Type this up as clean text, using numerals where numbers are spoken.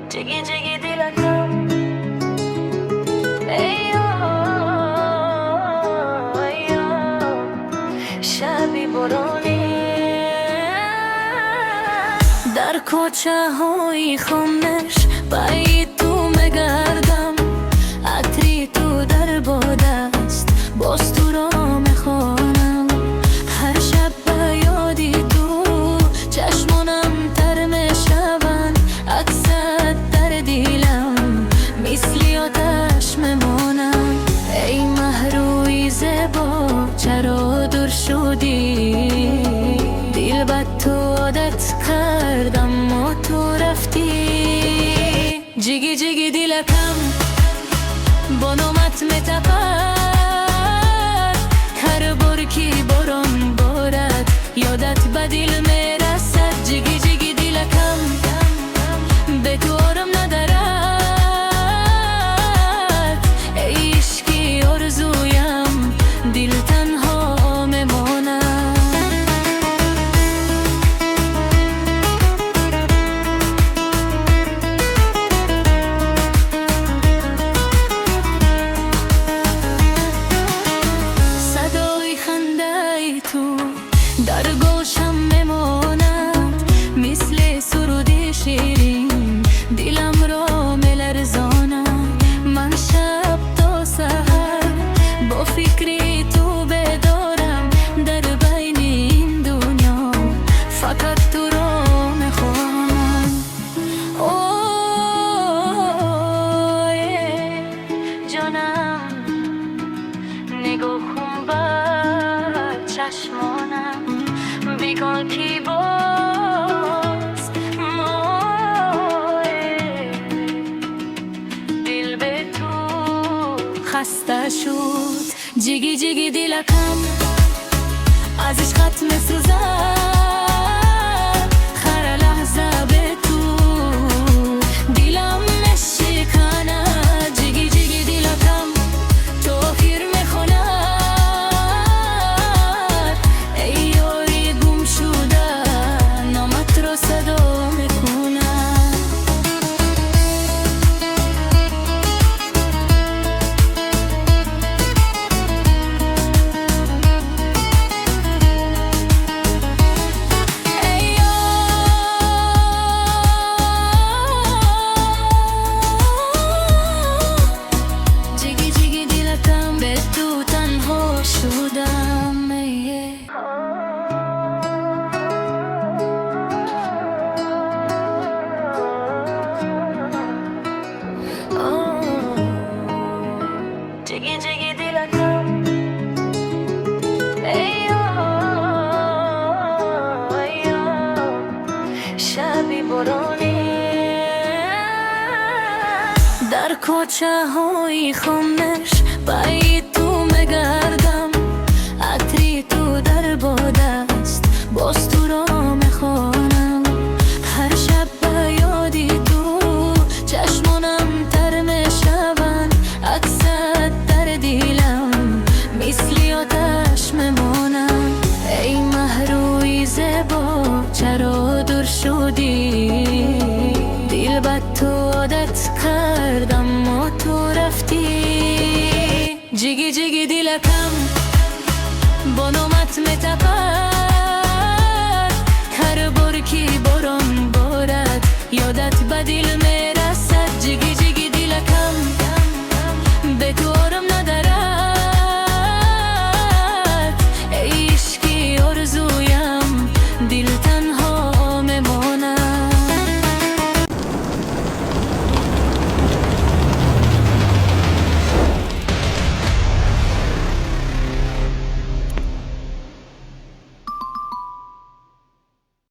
جگی جگی دیلکم ایو شبی برونی در کوچه های خامش بعید تو مگردم عطری تو در باد است باز تو را میخوانم هر شب به یادی تو چشمانم تر میشون عکست در دیلم مثلی آتش میمانم ای مهروی زیبا چرا دور شدی دیل بد تو عادت کردم و تو رفتی جگی جگی دیلکم با نامت میتپد هر بار که باران بارد یادت به دل میرسد جگی جگی دیلکم به تو آرام ندارد ای عشقی آرزویم دل تنها میماند تو در گوشم میماند مثل سرود شیرین دلم را میلرزاند من شب تا سحر با فکری تو بدارم در بین این دنیا فقط تو را میخوانم جانم نگاه کن چشمانم بگو کی باز دل به تو خسته شد جگی جگی دیلکم از عشقت میسوزد هر لحظه به تو دلم میشکند جگی جگی دیلکم تو آخر جگی جگی دیلکم ایو شبی برونی در کوچه های خامش بعید تو مگردم عطری تو در باد است باز تو را میخوانم هر شب به یادی تو چشمانم تر میشون عکست در دیلم مثلی آتش میمانم ای مهروی زیبا چرا دور شدی دل بد تو عادت کردم و تو رفتی جگی جگی دیلکم با نامت میتپد هر بار که باران بارد یادت به دل میرسد جگی